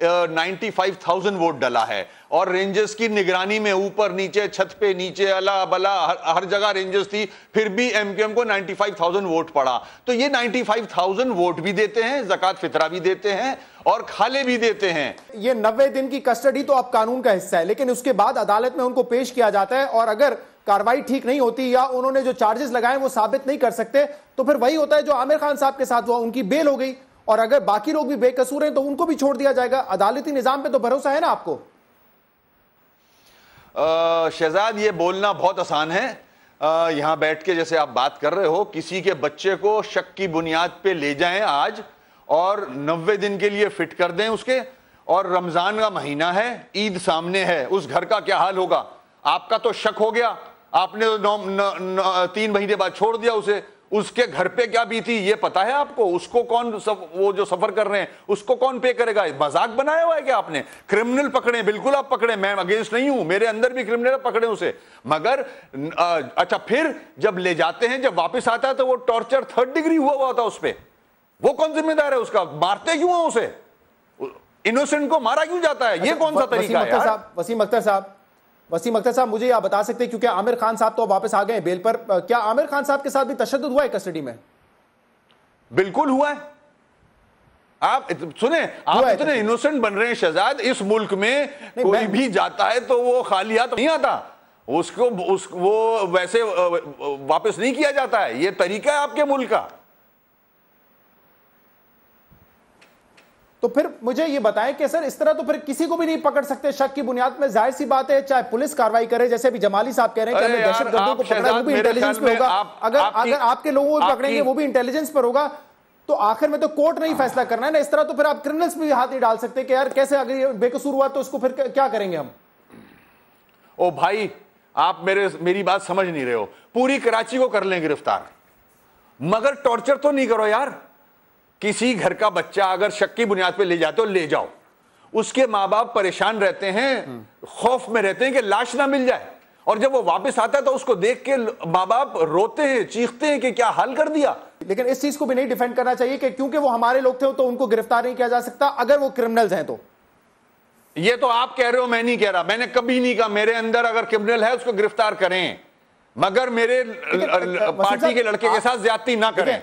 95,000 वोट डला है। और रेंजर्स की निगरानी में ऊपर नीचे, छत पे नीचे, अला बला हर जगह रेंजर्स थी, फिर भी एमक्यूएम को 95,000 वोट पड़ा। तो ये 95,000 वोट भी देते हैं, ज़कात फितरा भी देते हैं और खाले भी देते हैं। ये 90 दिन की कस्टडी तो अब कानून का हिस्सा है, लेकिन उसके बाद अदालत में उनको पेश किया जाता है और अगर कार्रवाई ठीक नहीं होती या उन्होंने जो चार्जेस लगाए वो साबित नहीं कर सकते, तो फिर वही होता है जो आमिर खान साहब के साथ हुआ, उनकी बेल हो गई। और अगर बाकी लोग भी बेकसूर हैं तो उनको भी छोड़ दिया जाएगा। अदालती निजाम पे तो भरोसा है ना आपको? शहजाद, ये बोलना बहुत आसान है, यहां बैठ के जैसे आप बात कर रहे हो, किसी के बच्चे को शक की बुनियाद पे ले जाएं आज और 90 दिन के लिए फिट कर दें उसके, और रमजान का महीना है, ईद सामने है, उस घर का क्या हाल होगा? आपका तो शक हो गया, आपने तो 3 महीने बाद छोड़ दिया उसे, उसके घर पे क्या बीती ये पता है आपको? उसको कौन वो जो सफर कर रहे हैं उसको कौन पे करेगा? मजाक बनाया हुआ है क्या आपने? क्रिमिनल पकड़े, बिल्कुल आप पकड़े, मैं अगेंस्ट नहीं हूं, मेरे अंदर भी क्रिमिनल पकड़े उसे, मगर अच्छा फिर जब ले जाते हैं, जब वापस आता है तो वो टॉर्चर 3rd डिग्री हुआ था उस पर, वो कौन जिम्मेदार है उसका? मारते क्यों है उसे? इनोसेंट को मारा क्यों जाता है? ये कौन सा तरीका है यार? वसीम अख्तर साहब, मुझे आप बता सकते हैं, क्योंकि आमिर खान साहब तो वापस आ गए बेल पर, क्या आमिर खान साहब के साथ भी तशद्दुद हुआ है कस्टडी में? बिल्कुल हुआ है। आप सुने, आप इतने इनोसेंट बन रहे हैं शहजाद, इस मुल्क में कोई भी जाता है तो वो खाली हाथ नहीं आता, उसको वो वैसे वापस नहीं किया जाता है, ये तरीका है आपके मुल्क का। तो फिर मुझे ये बताएं कि सर इस तरह तो फिर किसी को भी नहीं पकड़ सकते शक की बुनियाद में। जाहिर सी बात है, चाहे पुलिस कार्रवाई करे, जैसे अभी जमाली साहब कह रहे हैं कि हमें दहशतगर्दों को पकड़ा, वो भी इंटेलिजेंस पे होगा। अगर आपके लोगों को पकड़ेंगे वो भी इंटेलिजेंस पर होगा, तो आखिर में तो कोर्ट नहीं फैसला करना है ना। इस तरह तो फिर आप क्रिमिनल्स भी हाथ नहीं डाल सकते कि यार कैसे, अगर ये बेकसूर हुआ तो उसको फिर क्या करेंगे हम? ओ भाई, आप मेरी बात समझ नहीं रहे हो। पूरी कराची को कर लें गिरफ्तार, मगर टॉर्चर तो नहीं करो यार। किसी घर का बच्चा अगर शक की बुनियाद पे ले जाते हो, ले जाओ, उसके माँ बाप परेशान रहते हैं, खौफ में रहते हैं कि लाश ना मिल जाए, और जब वो वापस आता है तो उसको देख के माँ बाप रोते हैं, चीखते हैं कि क्या हाल कर दिया। लेकिन इस चीज को भी नहीं डिफेंड करना चाहिए कि क्योंकि वो हमारे लोग थे तो उनको गिरफ्तार नहीं किया जा सकता अगर वो क्रिमिनल्स हैं तो। ये तो आप कह रहे हो, मैं नहीं कह रहा, मैंने कभी नहीं कहा। मेरे अंदर अगर क्रिमिनल है उसको गिरफ्तार करें, मगर मेरे पार्टी के लड़के के साथ ज्यादती ना करें।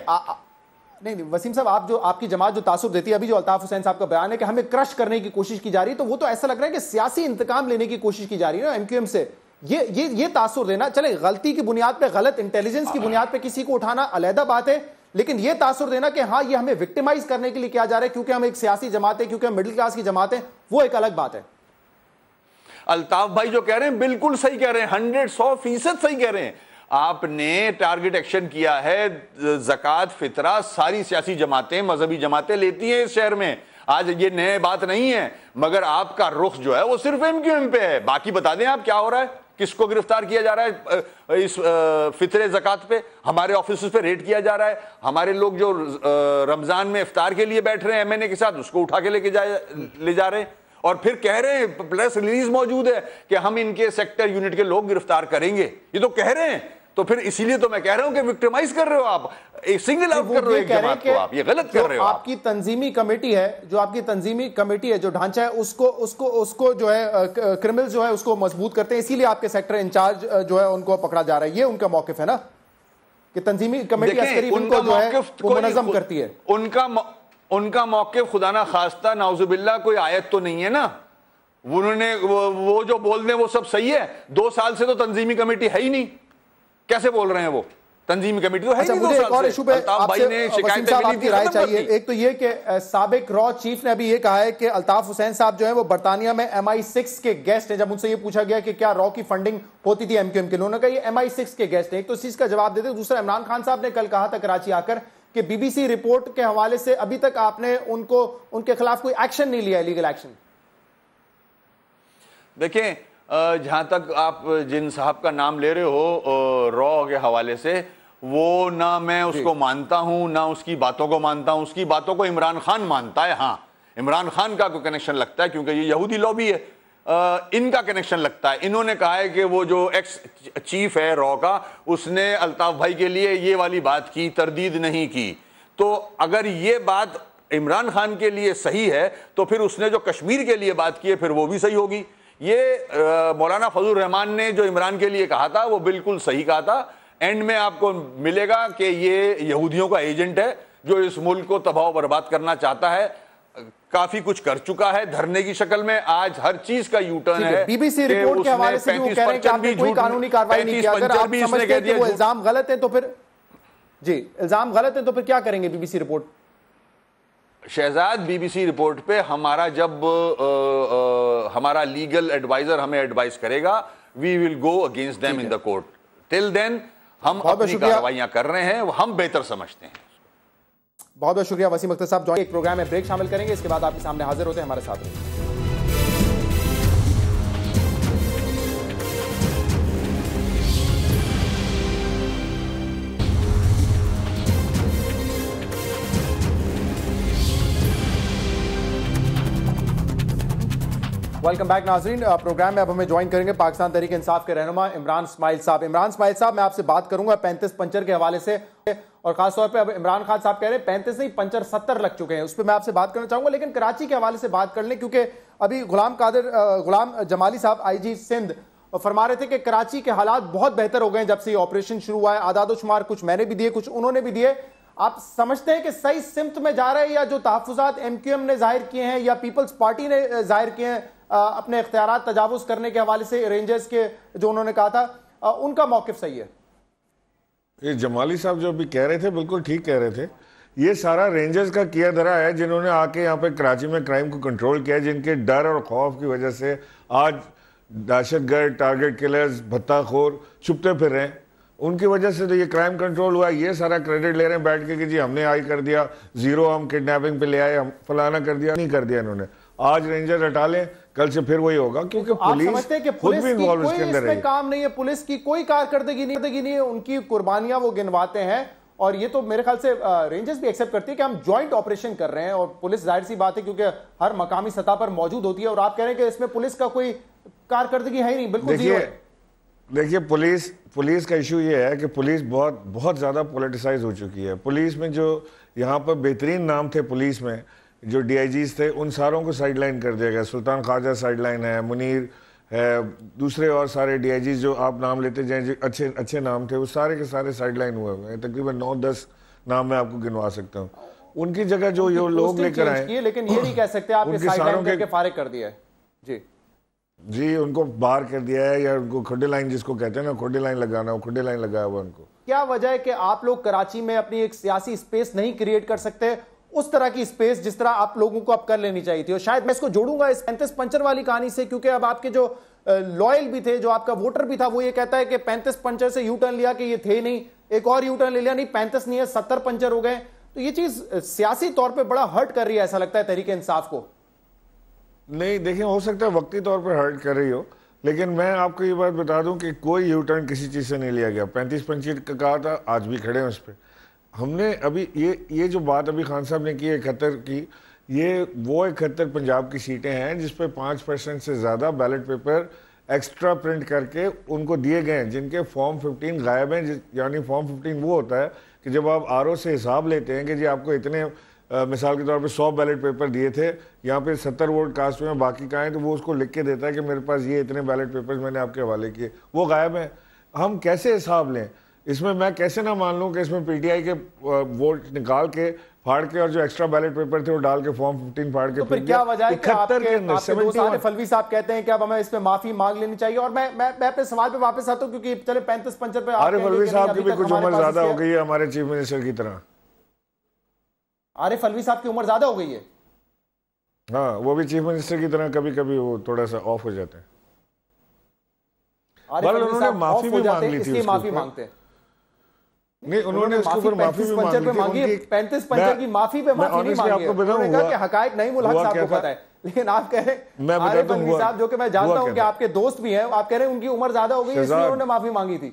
नहीं वसीम साहब, आप जो आपकी जमात जो तासुर देती है, अभी जो अल्ताफ हुसैन साहब का बयान है कि हमें क्रश करने की कोशिश की जा रही है, तो वो तो ऐसा लग रहा है कि सियासी इंतकाम लेने की कोशिश की जा रही है ना एमक्यूएम से। ये तासुर देना, चले गलती की बुनियाद पे, गलत इंटेलिजेंस की बुनियाद पे किसी को उठाना अलहदा बात है, लेकिन ये तासुर देना कि हाँ ये हमें विक्टिमाइज करने के लिए किया जा रहा है क्योंकि हम एक सियासी जमात है, क्योंकि हम मिडिल क्लास की जमात है, वो एक अलग बात है। अल्ताफ भाई जो कह रहे हैं बिल्कुल सही कह रहे हैं, 100% सही कह रहे हैं। आपने टारगेट एक्शन किया है, ज़कात फितरा सारी सियासी जमातें, मजहबी जमातें लेती हैं इस शहर में, आज ये नए बात नहीं है, मगर आपका रुख जो है वो सिर्फ एमक्यूएम पे है। बाकी बता दें आप क्या हो रहा है, किसको गिरफ्तार किया जा रहा है इस फितरे ज़कात पे? हमारे ऑफिस पे रेड किया जा रहा है, हमारे लोग जो रमजान में इफ्तार के लिए बैठ रहे हैं एमएनए के साथ, उसको उठा के ले जा रहे हैं, और फिर कह रहे हैं, प्रेस रिलीज मौजूद है कि हम इनके सेक्टर यूनिट के लोग गिरफ्तार करेंगे, ये तो कह रहे हैं। तो फिर इसीलिए तो मैं कह रहा हूं कि विक्टिमाइज कर रहे हो आप, एक सिंगल आउट कर रहे हो एक जमात को, आप ये गलत कर रहे हो। आपकी तंजीमी कमेटी है, जो आपकी तंजीमी कमेटी है, जो ढांचा है, उसको जो है क्रिमिनल जो है उसको मजबूत करते हैं, इसीलिए आपके सेक्टर इंचार्ज जो है उनको पकड़ा जा रहा है। ये उनका मौकिफ है ना कि तंजीमी कमेटी अस्करी उनको जो है वो मुनज़्ज़म करती है। उनका मौकिफ खुदा ना खास्ता नाउजुबिल्ला कोई आयत तो नहीं है ना, उन्होंने वो जो बोल दें वो सब सही है। 2 साल से तो तंजीमी कमेटी है ही नहीं, कैसे बोल रहे हैं वो? तंजीमी कमेटी तो है नहीं। मुझे एक और इशू पे आपसे वसीम साहब आपकी राय चाहिए। एक तो ये कि साबिक रॉ चीफ ने अभी ये कहा है कि अल्ताफ हुसैन साहब जो है वो बरतानिया में MI6 के गेस्ट हैं। जब उनसे ये पूछा गया कि क्या रॉ की फंडिंग होती थी एमक्यूएम के, उन्होंने कहा ये MI6 के गेस्ट हैं। एक तो इस चीज का जवाब देते, दूसरा इमरान खान साहब ने कल कहा था कराची आकर कि BBC रिपोर्ट के हवाले से अभी तक आपने उनके खिलाफ कोई एक्शन नहीं लिया, लीगल एक्शन। देखें, जहां तक आप जिन साहब का नाम ले रहे हो रॉ के हवाले से, वो ना मैं उसको मानता हूं ना उसकी बातों को मानता हूं। उसकी बातों को इमरान खान मानता है, हाँ इमरान खान का कोई कनेक्शन लगता है क्योंकि ये यहूदी लॉबी है, इनका कनेक्शन लगता है। इन्होंने कहा है कि वो जो एक्स चीफ है रॉ का, उसने अल्ताफ भाई के लिए ये वाली बात की, तरदीद नहीं की। तो अगर ये बात इमरान खान के लिए सही है तो फिर उसने जो कश्मीर के लिए बात की है फिर वो भी सही होगी। ये मौलाना फजल रहमान ने जो इमरान के लिए कहा था वो बिल्कुल सही कहा था। एंड में आपको मिलेगा कि ये यहूदियों का एजेंट है जो इस मुल्क को तबाह बर्बाद करना चाहता है, काफी कुछ कर चुका है धरने की शक्ल में। आज हर चीज का यूटर्न है। BBC रिपोर्ट के हवाले से वो कह रहे हैं कि आपने कोई कानूनी कार्रवाई नहीं की। अगर आप समझते हैं कि वो इल्जाम गलत है तो फिर इल्जाम गलत है तो फिर क्या करेंगे BBC report? Shahzad, BBC report पे हमारा जब हमारा लीगल एडवाइजर हमें एडवाइस करेगा, we will go against them in the court. Till then हम अपनी कार्रवाइयां कर रहे हैं, हम बेहतर समझते हैं। बहुत बहुत शुक्रिया वसीम अख्तर साहब। एक प्रोग्राम में ब्रेक शामिल करेंगे, इसके बाद आपके सामने हाजिर होते हैं, हमारे साथ रहिए। वेलकम बैक नाजरीन। प्रोग्राम में अब हमें ज्वाइन करेंगे पाकिस्तान तहरीक इंसाफ के रहनुमा इमरान इस्माइल साहब। इमरान इस्माइल साहब, मैं आपसे बात करूंगा 35 पंचर के हवाले से, और खासतौर पे अब इमरान खान साहब कह रहे हैं 35 नहीं पंचर 70 लग चुके हैं, उस पर मैं आपसे बात करना चाहूंगा। लेकिन कराची के हवाले से बात कर लें, क्योंकि अभी गुलाम जमाली साहब आईजी सिंध फरमा रहे थे कि कराची के हालात बहुत बेहतर हो गए हैं जब से ये ऑपरेशन शुरू हुआ है। आदादोशुमार कुछ मैंने भी दिए, कुछ उन्होंने भी दिए। आप समझते हैं कि सही सिमत में जा रहे हैं, या जो तहफ्फुज़ात MQM ने जाहिर किए हैं या पीपल्स पार्टी ने जाहिर किए हैं अपने इख्तियारात तजावुज करने के हवाले से, रेंजर्स के जो उन्होंने कहा था, उनका मौकिफ सही है? ये जमाली साहब जो अभी कह रहे थे बिल्कुल ठीक कह रहे थे। ये सारा रेंजर्स का किया धरा है, जिन्होंने आके यहाँ पे कराची में क्राइम को कंट्रोल किया, जिनके डर और खौफ की वजह से आज दहशतगर्द, टारगेट किलर्स, भत्ताखोर छुपते फिर रहे हैं। उनकी वजह से तो ये क्राइम कंट्रोल हुआ। ये सारा क्रेडिट ले रहे हैं बैठ के कि जी हमने आई कर दिया, जीरो हम किडनैपिंग पे ले आए, हम फलाना कर दिया। नहीं कर दिया इन्होंने। आज रेंजर हटा लें, कल से फिर वही होगा, क्योंकि पुलिस खुद भी इन्वॉल्व इसके अंदर है। काम नहीं है, पुलिस की कोई कारकर्दगी नहीं है, उनकी कुर्बानियां वो गिनवाते हैं। और ये तो मेरे ख्याल से रेंजर्स भी एक्सेप्ट करती है कि हम जॉइंट ऑपरेशन कर रहे हैं, और पुलिस जाहिर सी बात है क्योंकि हर मकामी सतह पर मौजूद होती है। और आप कह रहे हैं कि इसमें पुलिस का कोई कारकर्दगी है ही नहीं, बिल्कुल जीरो है। देखिए पुलिस का इशू ये है कि पुलिस बहुत ज़्यादा पॉलिटिसाइज हो चुकी है। पुलिस में जो यहाँ पर बेहतरीन नाम थे, पुलिस में जो DIGs थे, उन सारों को साइडलाइन कर दिया गया। सुल्तान ख्वाजा साइडलाइन है, मुनीर है, दूसरे और सारे DIGs जो आप नाम लेते जाए अच्छे नाम थे, वो सारे के सारे साइडलाइन हुए हैं। तकरीबन 9-10 नाम मैं आपको गिनवा सकता हूँ। उनकी जगह जो ये लोग लेकर आए, लेकिन ये नहीं कह सकते आपके साइडलाइन करके फारिग कर दिया है। जी उनको बाहर कर दिया है, या उनको खुड्डे लाइन जिसको कहते हैं ना, खुड्डे लाइन लगाना, वो खुड्डे लाइन लगाया हुआ उनको। क्या वजह है कि आप लोग कराची में अपनी एक सियासी स्पेस नहीं क्रिएट कर सकते, उस तरह की स्पेस जिस तरह आप लोगों को अब कर लेनी चाहिए थी? और शायद मैं इसको जोड़ूंगा इस 35 पंचर वाली कहानी से, क्योंकि अब आपके जो लॉयल भी थे, जो आपका वोटर भी था, वो ये कहता है कि 35 पंचर से यू टर्न लिया कि ये थे नहीं, एक और यू टर्न ले लिया, नहीं 35 नहीं है 70 पंचर हो गए। तो ये चीज सियासी तौर पर बड़ा हर्ट कर रही है, ऐसा लगता है तहरीक इंसाफ को। नहीं देखिए, हो सकता है वक्ती तौर पर हर्ट कर रही हो, लेकिन मैं आपको ये बात बता दूं कि कोई यू टर्न किसी चीज़ से नहीं लिया गया। 35 पंचर का कहा था, आज भी खड़े हैं उस पर। हमने अभी ये जो बात अभी खान साहब ने की 71 की, ये वो 71 पंजाब की सीटें हैं जिस पे 5% से ज़्यादा बैलेट पेपर एक्स्ट्रा प्रिंट करके उनको दिए गए हैं, जिनके फॉर्म 15 गायब हैं। यानी फॉर्म 15 वो होता है कि जब आप RO से हिसाब लेते हैं कि जी आपको इतने मिसाल के तौर पे 100 बैलेट पेपर दिए थे, यहाँ पे 70 वोट कास्ट हुए हैं, बाकी कहाँ हैं, तो वो उसको लिख के देता है कि मेरे पास ये इतने बैलेट पेपर्स मैंने आपके हवाले किए, वो गायब हैं। हम कैसे हिसाब लें इसमें? मैं कैसे ना मान लूँ कि इसमें PTI के वोट निकाल के फाड़ के और जो एक्स्ट्रा बैलेट पेपर थे वो डाल के फॉर्म 15 फाड़ के, तो फिर क्या वजह है कि आपके दोस्त आरिफ अलवी साहब कहते हैं कि अब हमें इस पे माफी मांग लेनी चाहिए? और मैं अपने सवाल पे वापस आता हूँ, क्योंकि चले 35 पंचर पे आरिफ अलवी साहब की भी कुछ उम्र ज्यादा हो गई है हमारे चीफ मिनिस्टर की तरह। आरिफ अलवी साहब की उम्र ज्यादा हो गई है? हाँ, वो भी चीफ मिनिस्टर की तरह कभी कभी वो थोड़ा सा ऑफ हो जाते हैं। उन्होंने माफी भी मांग ली थी, माफी मांगते हैं। नहीं, उन्होंने उसके ऊपर माफी भी मांगी थी। 35 पंचर की माफी पे माफी नहीं मांगी। आपको बताऊं, हकायक नहीं मुल्क साहब को पता है, लेकिन आप कह रहे हैं आरिफ अलवी साहब, जो कि मैं जानता हूं कि आपके दोस्त भी हैं, आप कह रहे हैं उनकी उम्र ज्यादा हो गई इसलिए उन्होंने माफी मांगी थी।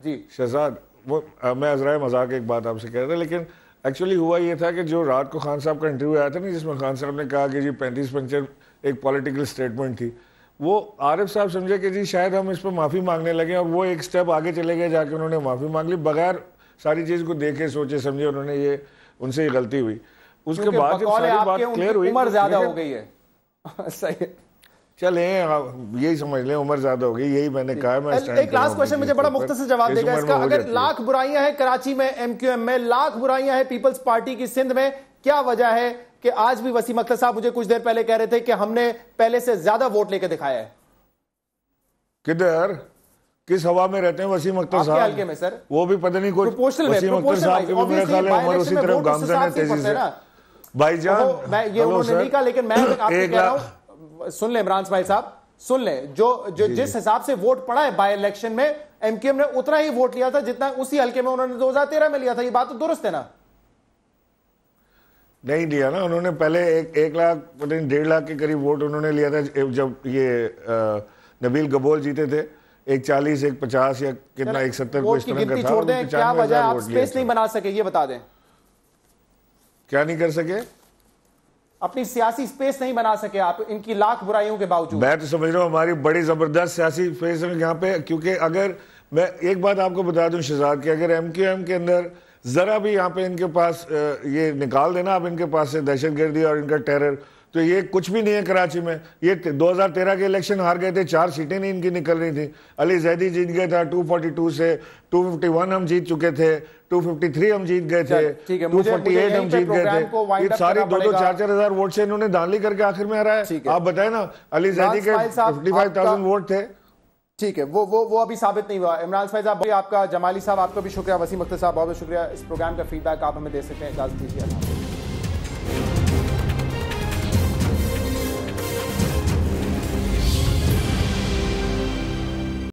जी शहजाद, वो मैं अजराए मजाक एक बात आपसे कह रहा था, लेकिन एक्चुअली हुआ ये था कि जो रात को खान साहब का इंटरव्यू आया था ना, जिसमें खान साहब ने कहा कि जी 35 पंचर एक पॉलिटिकल स्टेटमेंट थी, वो आरिफ साहब समझे कि जी शायद हम इस पर माफ़ी मांगने लगे, और वो एक स्टेप आगे चले गए, जाके उन्होंने माफ़ी मांग ली बगैर सारी चीज़ को देखे सोचे समझे। उन्होंने ये उनसे ही गलती हुई। उसके बाद जब सारी बात क्लियर हुई, उम्र ज़्यादा हो गई है। सही है, चले यही समझ लें उम्र ज्यादा हो गई, यही मैंने कहा। मैं एक लास्ट क्वेश्चन मुझे बड़ा मुख्तसर जवाब देगा इसका। अगर लाख बुराइयां हैं कराची में MQM में, लाख बुराइयां हैं पीपल्स पार्टी की सिंध में, क्या वजह है कि आज भी वसीम अख्तर साहब मुझे कुछ देर पहले कह रहे थे कि हमने पहले से ज्यादा वोट लेके दिखाया है? किधर किस हवा में रहते हैं वसीम अख्तर साहब? हल्के में सर, वो भी पता नहीं कुछ वसीम अख्तर साहब के भी मेरे ख्याल है उम्र उसी तरफ गामजन है तेजी से भाईजान। मैं ये उन्होंने नहीं कहा, लेकिन मैं आपको कह रहा हूं, सुन ले इमरान इस्माइल साहब, सुन ले, जो जिस हिसाब से वोट पड़ा है बाय इलेक्शन में, एमक्यूएम ने उतना ही वोट लिया था जितना उसी हल्के में उन्होंने 2013 में लिया था। ये बात तो दुरुस्त है ना? नहीं लिया ना उन्होंने, पहले 1 लाख पता नहीं 1.5 लाख के करीब वोट उन्होंने लिया था जब ये नबील गबोल जीते थे। 140, 150 या कितना 170 को इस तरह का था। छोड़ दें, क्या वजह आप स्पेस नहीं बना सके, ये बता दें। क्या नहीं कर सके? अपनी सियासी स्पेस नहीं बना सके आप, इनकी लाख बुराइयों के बावजूद। मैं तो समझ रहा हूँ हमारी बड़ी जबरदस्त सियासी स्पेस है यहाँ पे, क्योंकि अगर मैं एक बात आपको बता दूं शहजाद कि अगर एमक्यूएम के अंदर जरा भी यहाँ पे इनके पास ये निकाल देना आप इनके पास से दहशतगर्दी और इनका टेरर, तो ये कुछ भी नहीं है कराची में। ये 2013 के इलेक्शन हार गए थे, 4 सीटें नहीं इनकी निकल रही थी। अली जैदी जीत गया था 242 से, 251 हम जीत चुके थे, 253 हम जीत गए थे, 248 हम जीत गए थे। ये सारी 2-2, 4-4 हजार वोट से इन्होंने दांधली करके आखिर में आ रहा है। आप बताए ना, अली जैदी के 55,000 वोट थे। ठीक है, वो अभी साबित नहीं हुआ। इमरान फैज साहब, आपका, जमाली साहब आपका भी शुक्रिया, वसीम अख्तर साहब बहुत बहुत शुक्रिया। इस प्रोग्राम का फीडबैक आप हमें दे सकते हैं। इजाजत दीजिए।